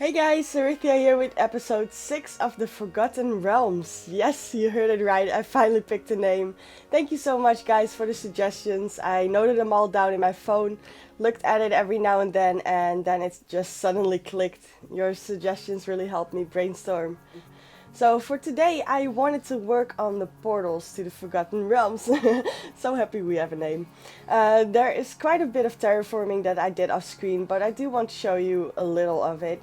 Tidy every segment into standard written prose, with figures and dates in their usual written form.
Hey guys, Aerithia here with episode 6 of the Forgotten Realms. Yes, you heard it right, I finally picked a name. Thank you so much guys for the suggestions. I noted them all down in my phone, looked at it every now and then it just suddenly clicked. Your suggestions really helped me brainstorm. So for today I wanted to work on the portals to the Forgotten Realms. So happy we have a name. There is quite a bit of terraforming that I did off screen, but I do want to show you a little of it.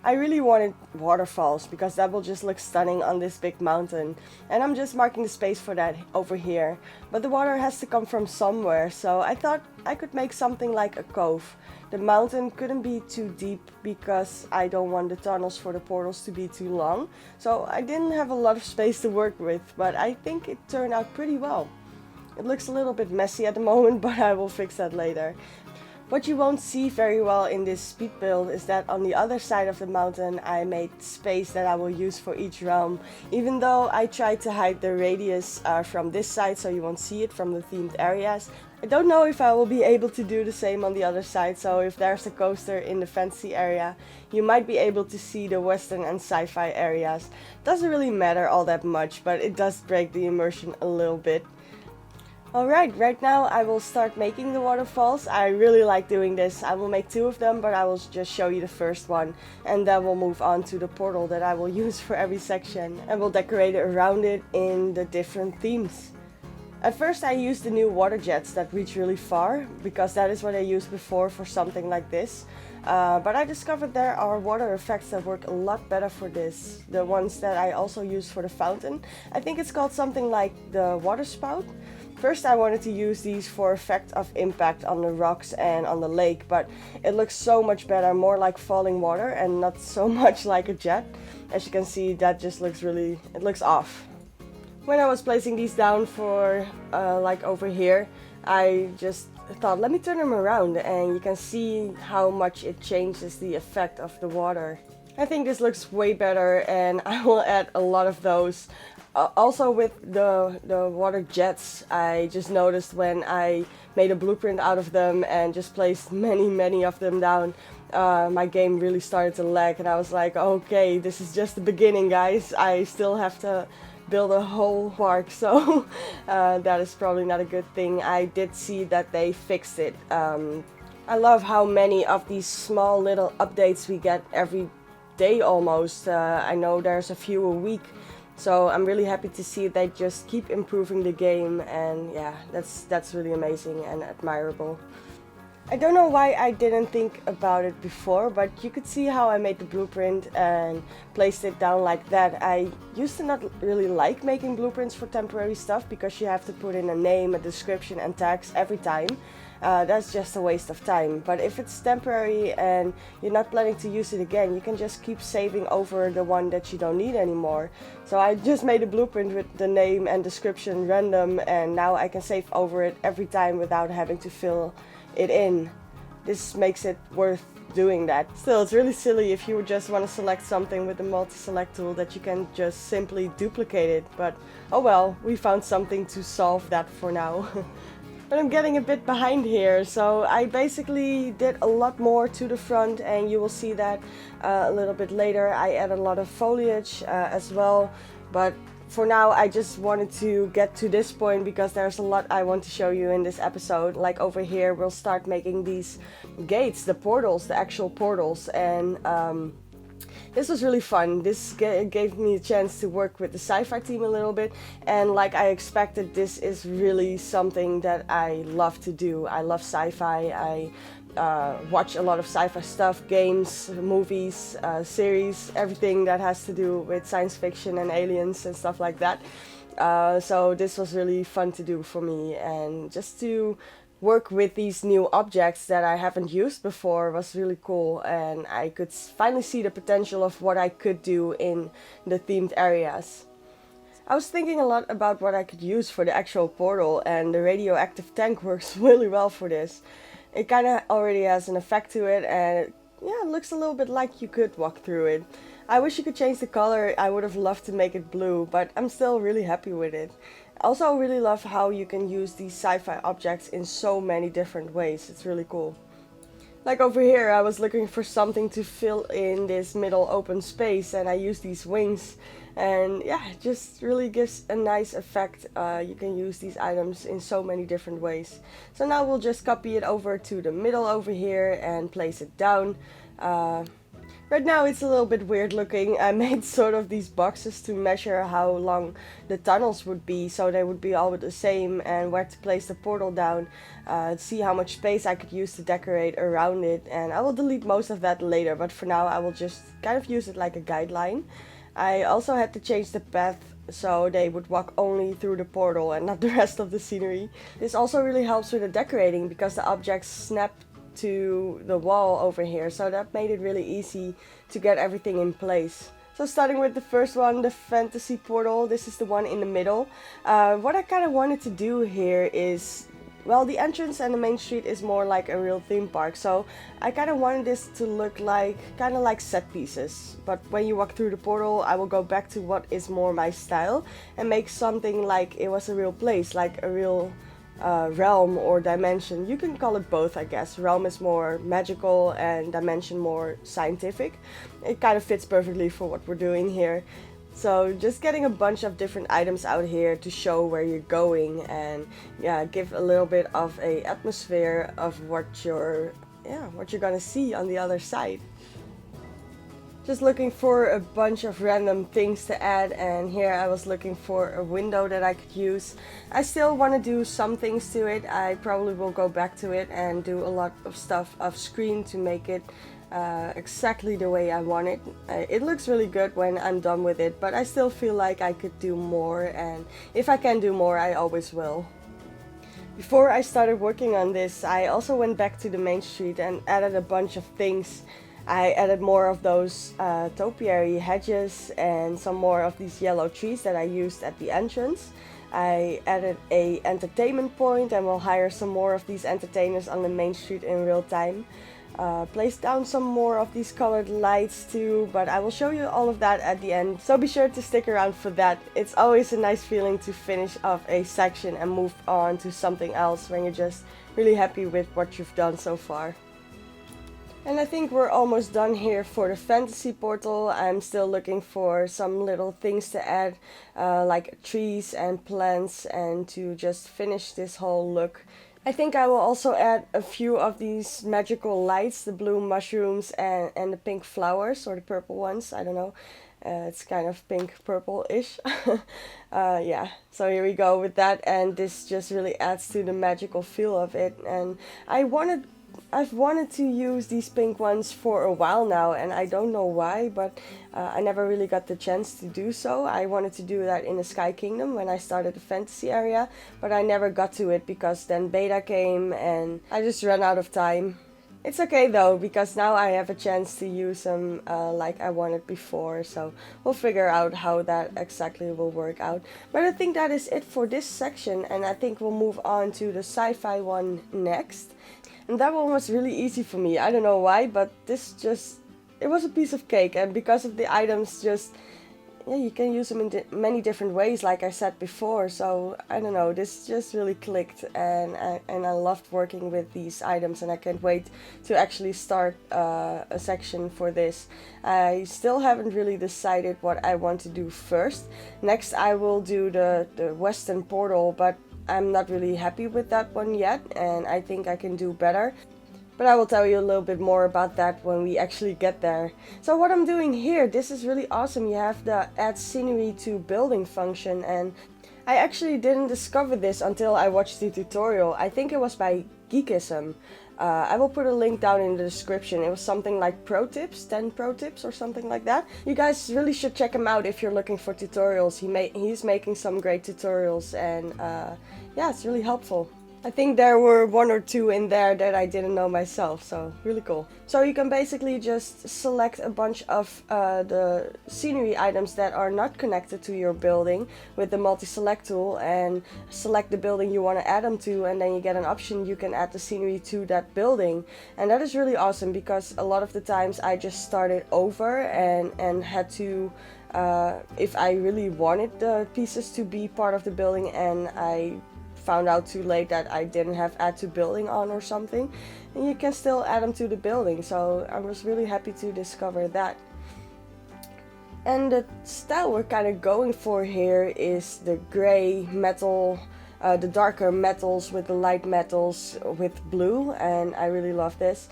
I really wanted waterfalls because that will just look stunning on this big mountain, and I'm just marking the space for that over here. But the water has to come from somewhere, so I thought I could make something like a cove. The mountain couldn't be too deep because I don't want the tunnels for the portals to be too long, so I didn't have a lot of space to work with, but I think it turned out pretty well. It looks a little bit messy at the moment, but I will fix that later. What you won't see very well in this speed build is that on the other side of the mountain I made space that I will use for each realm, even though I tried to hide the radius from this side so you won't see it from the themed areas. I don't know if I will be able to do the same on the other side, so if there's a coaster in the fantasy area, you might be able to see the western and sci-fi areas. Doesn't really matter all that much, but it does break the immersion a little bit. Alright, right now I will start making the waterfalls. I really like doing this. I will make 2 of them, but I will just show you the first one. And then we'll move on to the portal that I will use for every section. And we'll decorate it around it in the different themes. At first I used the new water jets that reach really far, because that is what I used before for something like this. But I discovered there are water effects that work a lot better for this. The ones that I also use for the fountain. I think it's called something like the water spout. First I wanted to use these for effect of impact on the rocks and on the lake, but it looks so much better, more like falling water and not so much like a jet. As you can see, that just looks it looks off. When I was placing these down for like over here, I just thought, let me turn them around and you can see how much it changes the effect of the water. I think this looks way better and I will add a lot of those. Also with the water jets, I just noticed when I made a blueprint out of them and just placed many of them down, my game really started to lag and I was like, okay, this is just the beginning guys, I still have to build a whole park, so that is probably not a good thing. I did see that they fixed it. I love how many of these small little updates we get every day almost. I know there's a few a week. So I'm really happy to see they just keep improving the game, and yeah, that's really amazing and admirable. I don't know why I didn't think about it before, but you could see how I made the blueprint and placed it down like that. I used to not really like making blueprints for temporary stuff because you have to put in a name, a description and tags every time. That's just a waste of time. But if it's temporary and you're not planning to use it again, you can just keep saving over the one that you don't need anymore. So I just made a blueprint with the name and description random, and now I can save over it every time without having to fill it in. This makes it worth doing that. Still, it's really silly if you just want to select something with the multi-select tool that you can just simply duplicate it, but oh well, we found something to solve that for now. But I'm getting a bit behind here, so I basically did a lot more to the front, and you will see that a little bit later. I added a lot of foliage as well, but for now I just wanted to get to this point because there's a lot I want to show you in this episode. Like over here we'll start making these gates, the portals, the actual portals, and this was really fun. This gave me a chance to work with the sci-fi team a little bit, and like I expected, this is really something that I love to do. I love sci-fi. I watch a lot of sci-fi stuff, games, movies, series, everything that has to do with science fiction and aliens and stuff like that. So this was really fun to do for me, and just to work with these new objects that I haven't used before was really cool, and I could finally see the potential of what I could do in the themed areas. I was thinking a lot about what I could use for the actual portal, and the radioactive tank works really well for this. It kind of already has an effect to it, and it looks a little bit like you could walk through it. I wish you could change the color. I would have loved to make it blue, but I'm still really happy with it. I also really love how you can use these sci-fi objects in so many different ways. It's really cool. Like over here, I was looking for something to fill in this middle open space, and I used these wings. And yeah, it just really gives a nice effect. You can use these items in so many different ways. So now we'll just copy it over to the middle over here and place it down. Right now it's a little bit weird looking. I made sort of these boxes to measure how long the tunnels would be, so they would be all the same, and where to place the portal down, see how much space I could use to decorate around it. And I will delete most of that later, but for now I will just kind of use it like a guideline. I also had to change the path so they would walk only through the portal and not the rest of the scenery. This also really helps with the decorating because the objects snap to the wall over here, so that made it really easy to get everything in place. So starting with the first one, the fantasy portal, this is the one in the middle. What I kind of wanted to do here is, well, the entrance and the main street is more like a real theme park, so I kind of wanted this to look like kind of like set pieces. But when you walk through the portal, I will go back to what is more my style and make something like it was a real place, like a real realm or dimension. You can call it both, I guess. Realm is more magical and dimension more scientific. It kind of fits perfectly for what we're doing here. So just getting a bunch of different items out here to show where you're going and yeah, give a little bit of a atmosphere of what you're gonna see on the other side. Just looking for a bunch of random things to add, and here I was looking for a window that I could use. I still want to do some things to it. I probably will go back to it and do a lot of stuff off screen to make it exactly the way I want it. It looks really good when I'm done with it, but I still feel like I could do more, and if I can do more, I always will. Before I started working on this, I also went back to the main street and added a bunch of things. I added more of those topiary hedges and some more of these yellow trees that I used at the entrance. I added a entertainment point and will hire some more of these entertainers on the main street in real time. Placed down some more of these colored lights too, but I will show you all of that at the end, so be sure to stick around for that. It's always a nice feeling to finish off a section and move on to something else when you're just really happy with what you've done so far. And I think we're almost done here for the fantasy portal. I'm still looking for some little things to add, like trees and plants, and to just finish this whole look. I think I will also add a few of these magical lights, the blue mushrooms and the pink flowers, or the purple ones, I don't know. It's kind of pink purple-ish. Yeah, so here we go with that, and this just really adds to the magical feel of it. And I've wanted to use these pink ones for a while now, and I don't know why, but I never really got the chance to do so. I wanted to do that in the Sky Kingdom when I started the fantasy area, but I never got to it because then beta came and I just ran out of time. It's okay though, because now I have a chance to use them like I wanted before, so we'll figure out how that exactly will work out. But I think that is it for this section, and I think we'll move on to the sci-fi one next. And that one was really easy for me. I don't know why, but it was a piece of cake. And because of the items, yeah, you can use them in many different ways, like I said before. So, I don't know, this just really clicked. And I loved working with these items. And I can't wait to actually start a section for this. I still haven't really decided what I want to do first. Next, I will do the western portal, but I'm not really happy with that one yet, and I think I can do better. But I will tell you a little bit more about that when we actually get there. So what I'm doing here, this is really awesome. You have the add scenery to building function, and I actually didn't discover this until I watched the tutorial. I think it was by Geekism. I will put a link down in the description. It was something like 10 pro tips or something like that. You guys really should check him out if you're looking for tutorials. He's making some great tutorials, and yeah, it's really helpful. I think there were one or two in there that I didn't know myself, so really cool. So you can basically just select a bunch of the scenery items that are not connected to your building with the multi-select tool, and select the building you want to add them to, and then you get an option you can add the scenery to that building. And that is really awesome, because a lot of the times I just started over and had to, if I really wanted the pieces to be part of the building and I found out too late that I didn't have add to building on or something, and you can still add them to the building, so I was really happy to discover that. And the style we're kind of going for here is the gray metal, the darker metals with the light metals with blue, and I really love this.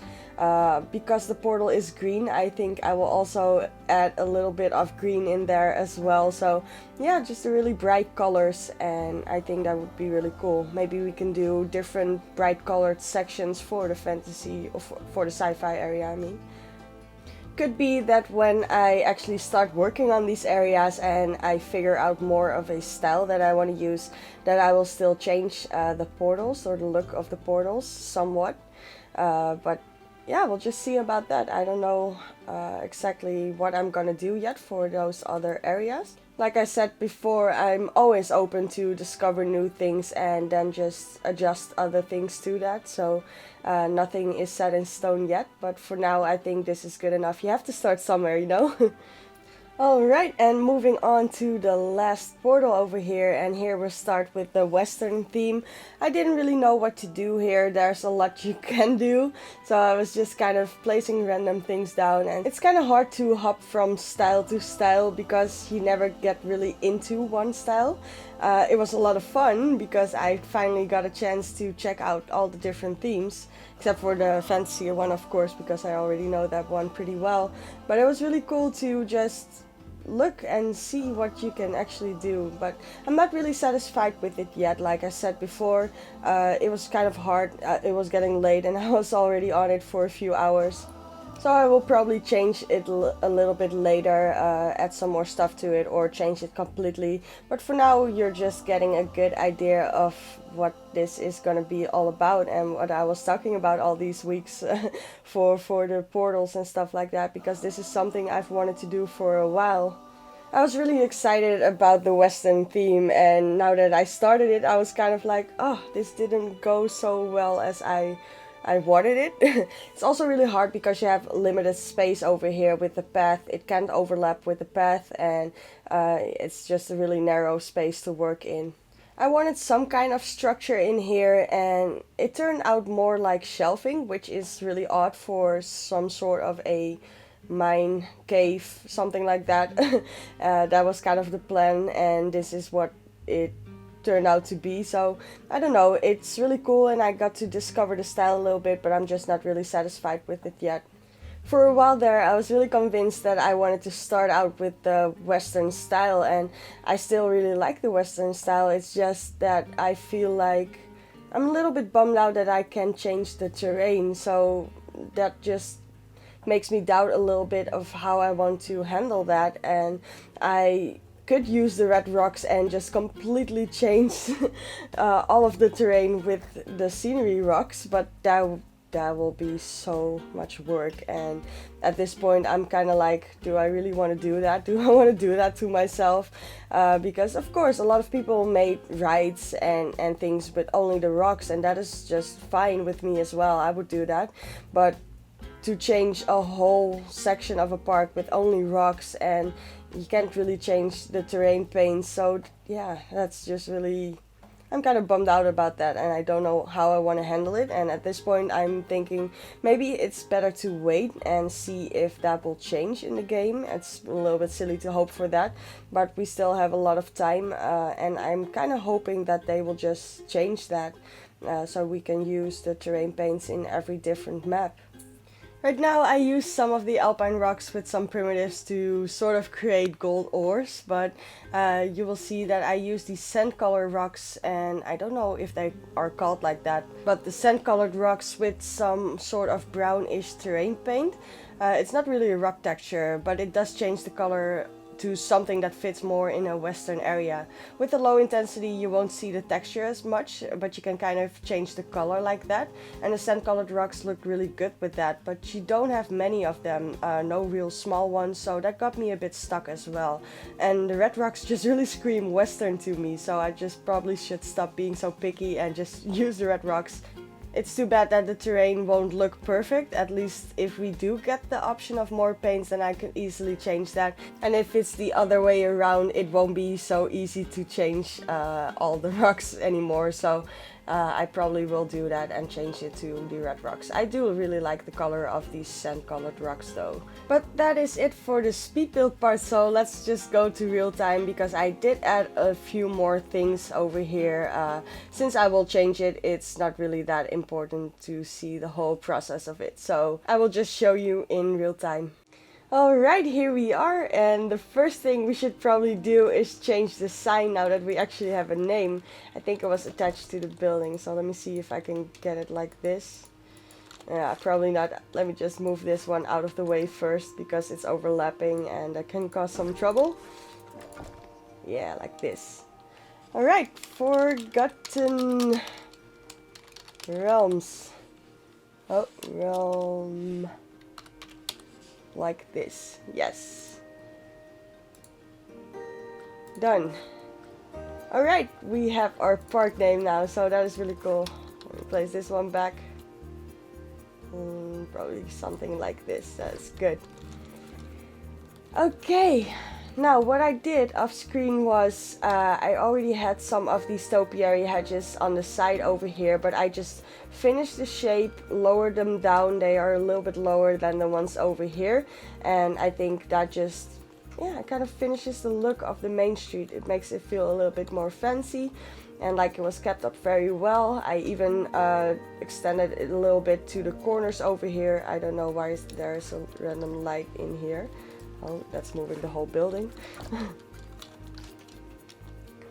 Because the portal is green, I think I will also add a little bit of green in there as well. So yeah, just a really bright colors, and I think that would be really cool. Maybe we can do different bright colored sections for the fantasy, or for the sci-fi area, I mean. Could be that when I actually start working on these areas and I figure out more of a style that I want to use, that I will still change the portals or the look of the portals somewhat. But yeah, we'll just see about that. I don't know exactly what I'm gonna do yet for those other areas. Like I said before, I'm always open to discover new things and then just adjust other things to that. So nothing is set in stone yet, but for now I think this is good enough. You have to start somewhere, you know? Alright, and moving on to the last portal over here, and here we'll start with the western theme. I didn't really know what to do here, there's a lot you can do, so I was just kind of placing random things down, and it's kind of hard to hop from style to style because you never get really into one style. It was a lot of fun because I finally got a chance to check out all the different themes, except for the fancier one, of course, because I already know that one pretty well. But it was really cool to just look and see what you can actually do, but I'm not really satisfied with it yet. Like I said before, it was kind of hard, it was getting late and I was already on it for a few hours. So I will probably change it a little bit later, add some more stuff to it or change it completely. But for now you're just getting a good idea of what this is gonna be all about and what I was talking about all these weeks for the portals and stuff like that, because this is something I've wanted to do for a while. I was really excited about the Western theme, and now that I started it I was kind of like, oh, this didn't go so well as I wanted it. It's also really hard because you have limited space over here with the path. It can't overlap with the path, and it's just a really narrow space to work in. I wanted some kind of structure in here, and it turned out more like shelving, which is really odd for some sort of a mine cave, something like that. That was kind of the plan, and this is what it turned out to be. So I don't know, it's really cool and I got to discover the style a little bit, but I'm just not really satisfied with it yet. For a while there I was really convinced that I wanted to start out with the Western style, and I still really like the Western style. It's just that I feel like I'm a little bit bummed out that I can't change the terrain, so that just makes me doubt a little bit of how I want to handle that. And I could use the red rocks and just completely change all of the terrain with the scenery rocks, but that will be so much work, and at this point I'm kind of like, do I really want to do that? Do I want to do that to myself? Because of course a lot of people made rides and things with only the rocks, and that is just fine with me as well. I would do that, but to change a whole section of a park with only rocks, and you can't really change the terrain paint, so yeah, that's just really, I'm kind of bummed out about that, and I don't know how I want to handle it. And at this point I'm thinking maybe it's better to wait and see if that will change in the game. It's a little bit silly to hope for that, but we still have a lot of time, and I'm kind of hoping that they will just change that, so we can use the terrain paints in every different map. Right now I use some of the alpine rocks with some primitives to sort of create gold ores, but you will see that I use these sand color rocks, and I don't know if they are called like that, but the sand colored rocks with some sort of brownish terrain paint. It's not really a rock texture, but it does change the color to something that fits more in a western area. With the low intensity you won't see the texture as much, but you can kind of change the color like that, and the sand colored rocks look really good with that, but you don't have many of them, no real small ones, so that got me a bit stuck as well. And the red rocks just really scream western to me, so I just probably should stop being so picky and just use the red rocks It's too bad that the terrain won't look perfect. At least if we do get the option of more paints, then I can easily change that. And if it's the other way around, it won't be so easy to change all the rocks anymore. So I probably will do that and change it to the red rocks. I do really like the color of these sand colored rocks though. But that is it for the speed build part, so let's just go to real time, because I did add a few more things over here. Since I will change it, it's not really that important to see the whole process of it, so I will just show you in real time. Alright, here we are, and the first thing we should probably do is change the sign now that we actually have a name. I think it was attached to the building, so let me see if I can get it like this. Yeah, probably not. Let me just move this one out of the way first, because it's overlapping and that can cause some trouble. Yeah, like this. Alright, Forgotten Realms. Oh, realm. Like this. Yes. Done. Alright, we have our park name now, so that is really cool. Let me place this one back. Probably something like this. That's good. Okay. Now, what I did off screen was I already had some of these topiary hedges on the side over here, but I just finished the shape, lowered them down. They are a little bit lower than the ones over here, and I think that just, yeah, it kind of finishes the look of the main street. It makes it feel a little bit more fancy, and like it was kept up very well. I even extended it a little bit to the corners over here. I don't know why there's a random light in here. Oh, that's moving the whole building.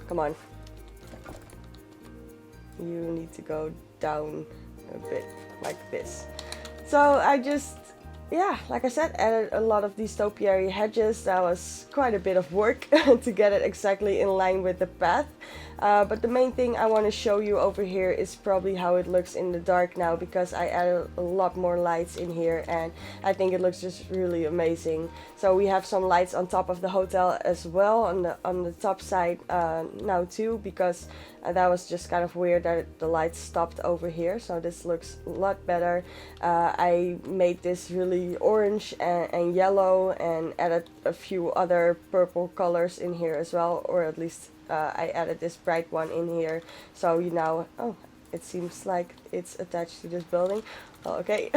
Come on. You need to go down a bit, like this. So I just, yeah, like I said, added a lot of these topiary hedges. That was quite a bit of work to get it exactly in line with the path. But the main thing I want to show you over here is probably how it looks in the dark now, because I added a lot more lights in here and I think it looks just really amazing. So we have some lights on top of the hotel as well, on the top side now too, because that was just kind of weird that the lights stopped over here. So this looks a lot better. I made this really orange and yellow, and added a few other purple colors in here as well, or at least I added this bright one in here. So you now, oh, it seems like it's attached to this building. Oh, okay.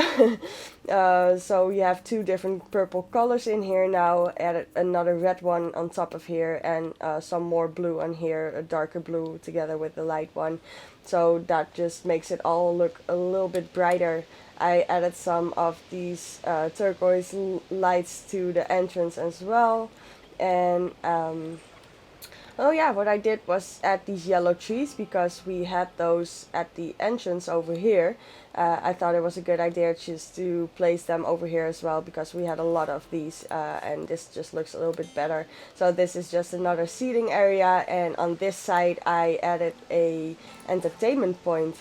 So you have two different purple colors in here now. Added another red one on top of here, and some more blue on here, a darker blue together with the light one. So that just makes it all look a little bit brighter. I added some of these turquoise lights to the entrance as well, and oh yeah, what I did was add these yellow trees, because we had those at the entrance over here. I thought it was a good idea just to place them over here as well, because we had a lot of these, and this just looks a little bit better. So this is just another seating area, and on this side I added a entertainment point.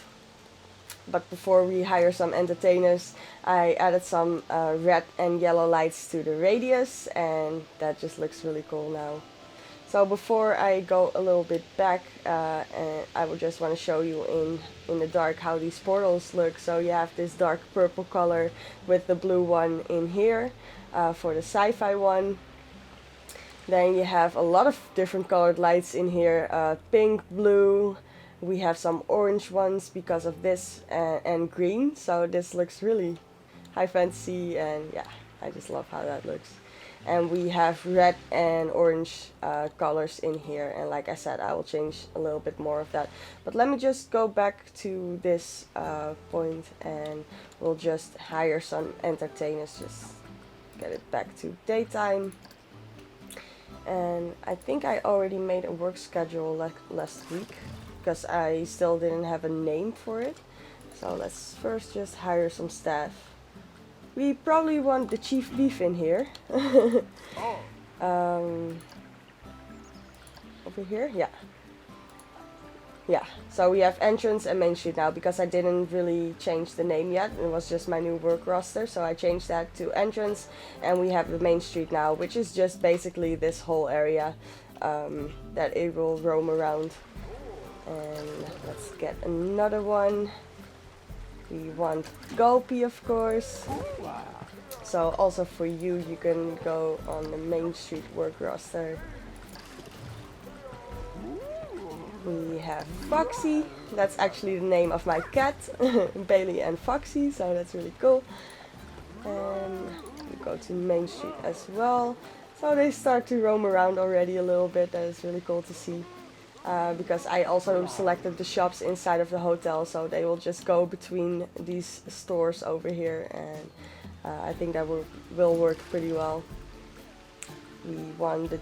But before we hire some entertainers, I added some red and yellow lights to the radius, and that just looks really cool now. So before I go a little bit back, and I would just want to show you in the dark how these portals look. So you have this dark purple color with the blue one in here for the sci-fi one. Then you have a lot of different colored lights in here, pink, blue. We have some orange ones because of this, and green. So this looks really high fantasy, and yeah, I just love how that looks. And we have red and orange colors in here, and like I said, I will change a little bit more of that. But let me just go back to this point, and we'll just hire some entertainers, just get it back to daytime. And I think I already made a work schedule like last week, because I still didn't have a name for it. So let's first just hire some staff. We probably want the chief beef in here. Over here, yeah. Yeah, so we have entrance and main street now, because I didn't really change the name yet. It was just my new work roster, so I changed that to entrance, and we have the main street now, which is just basically this whole area that it will roam around. And let's get another one. We want Gulpy, of course. So also for you, you can go on the Main Street work roster. We have Foxy. That's actually the name of my cat, Bailey and Foxy, so that's really cool. And we go to Main Street as well. So they start to roam around already a little bit. That is really cool to see. Because I also selected the shops inside of the hotel, so they will just go between these stores over here, and I think that will work pretty well. We want the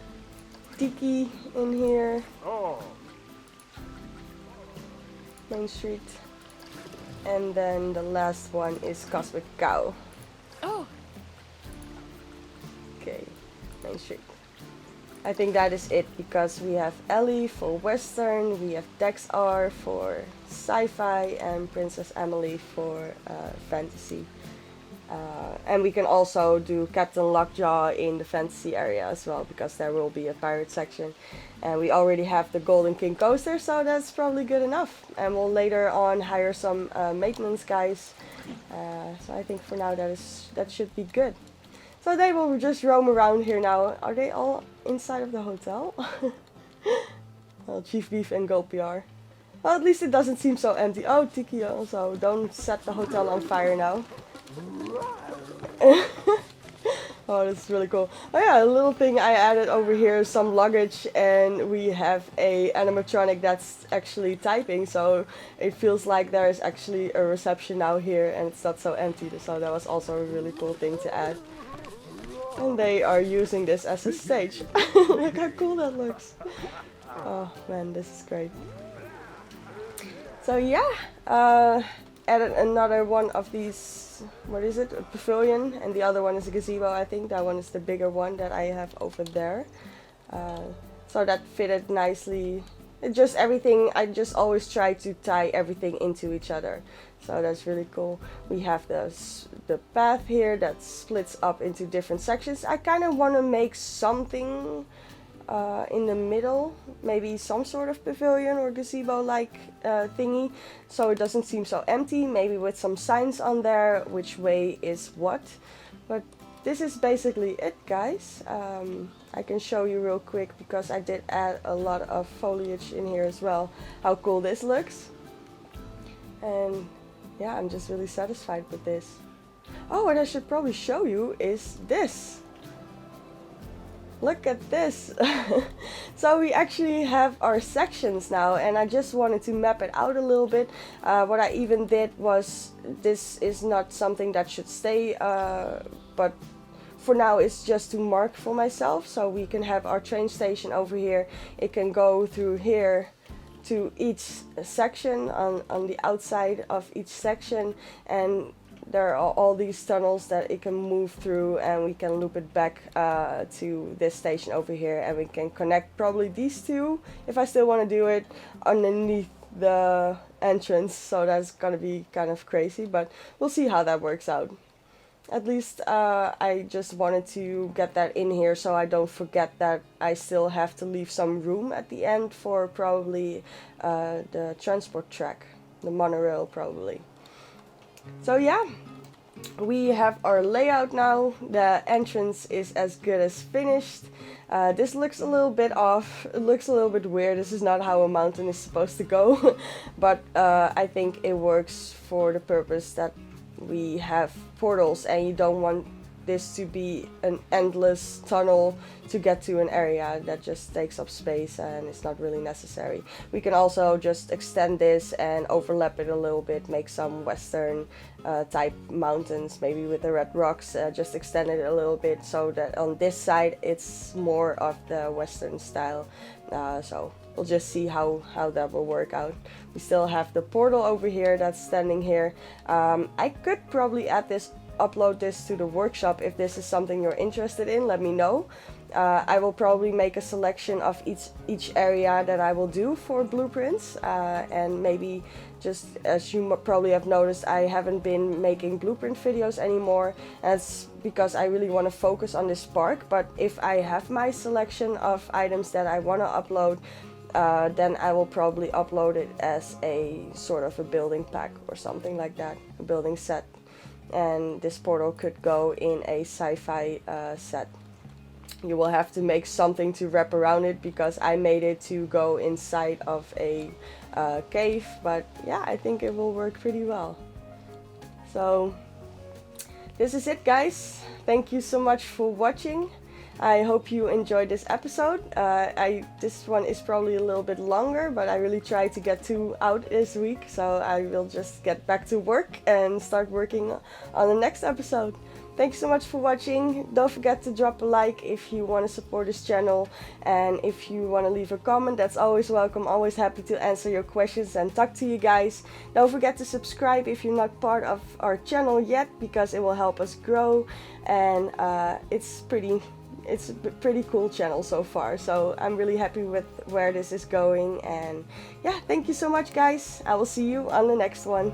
Tiki in here. Main Street. And then the last one is Cosmic Cow. Okay, Main Street. I think that is it, because we have Ellie for Western, we have Dex R for Sci-fi, and Princess Emily for Fantasy. And we can also do Captain Lockjaw in the Fantasy area as well, because there will be a pirate section. And we already have the Golden King coaster, so that's probably good enough. And we'll later on hire some maintenance guys. So I think for now that should be good. So they will just roam around here now. Are they all inside of the hotel? Well, Chief Beef and Gulpy are. Well, at least it doesn't seem so empty. Oh, Tiki also. Don't set the hotel on fire now. Oh, that's really cool. Oh yeah, a little thing I added over here is some luggage, and we have a animatronic that's actually typing, so it feels like there is actually a reception now here and it's not so empty. So that was also a really cool thing to add. And they are using this as a stage. Look how cool that looks. Oh man, this is great. So yeah, added another one of these, what is it, a pavilion, and the other one is a gazebo. I think that one is the bigger one that I have over there. So that fitted nicely. Just everything, I just always try to tie everything into each other. So that's really cool. We have the path here that splits up into different sections. I kind of want to make something in the middle, maybe some sort of pavilion or gazebo-like thingy, so it doesn't seem so empty, maybe with some signs on there, which way is what. But this is basically it, guys. I can show you real quick, because I did add a lot of foliage in here as well, how cool this looks. And yeah, I'm just really satisfied with this. Oh, what I should probably show you is this. Look at this. So we actually have our sections now, and I just wanted to map it out a little bit. What I even did was, this is not something that should stay, but for now it's just to mark for myself. So we can have our train station over here. It can go through here to each section on the outside of each section, and there are all these tunnels that it can move through, and we can loop it back to this station over here, and we can connect probably these two, if I still want to do it, underneath the entrance. So that's gonna be kind of crazy, but we'll see how that works out. At least I just wanted to get that in here, so I don't forget that I still have to leave some room at the end for probably the transport track, the monorail probably. So yeah, we have our layout now. The entrance is as good as finished. This looks a little bit off, it looks a little bit weird. This is not how a mountain is supposed to go. But I think it works for the purpose that we have portals, and you don't want this to be an endless tunnel to get to an area that just takes up space, and it's not really necessary. We can also just extend this and overlap it a little bit, make some western type mountains, maybe with the red rocks, just extend it a little bit so that on this side it's more of the western style. So we'll just see how that will work out. We still have the portal over here that's standing here. I could probably upload this to the workshop. If this is something you're interested in, let me know. I will probably make a selection of each area that I will do for blueprints, and maybe, just as you probably have noticed, I haven't been making blueprint videos anymore. That's because I really want to focus on this park. But if I have my selection of items that I want to upload, then I will probably upload it as a sort of a building pack or something like that, a building set. And this portal could go in a sci-fi set. You will have to make something to wrap around it because I made it to go inside of a cave, but yeah, I think it will work pretty well. So this is it, guys. Thank you so much for watching. I hope you enjoyed this episode. This one is probably a little bit longer, but I really tried to get 2 out this week, so I will just get back to work and start working on the next episode. Thank you so much for watching. Don't forget to drop a like if you want to support this channel, and if you want to leave a comment, that's always welcome. Always happy to answer your questions and talk to you guys. Don't forget to subscribe if you're not part of our channel yet, because it will help us grow, and it's a pretty cool channel so far, so I'm really happy with where this is going. And yeah, thank you so much, guys. I will see you on the next one.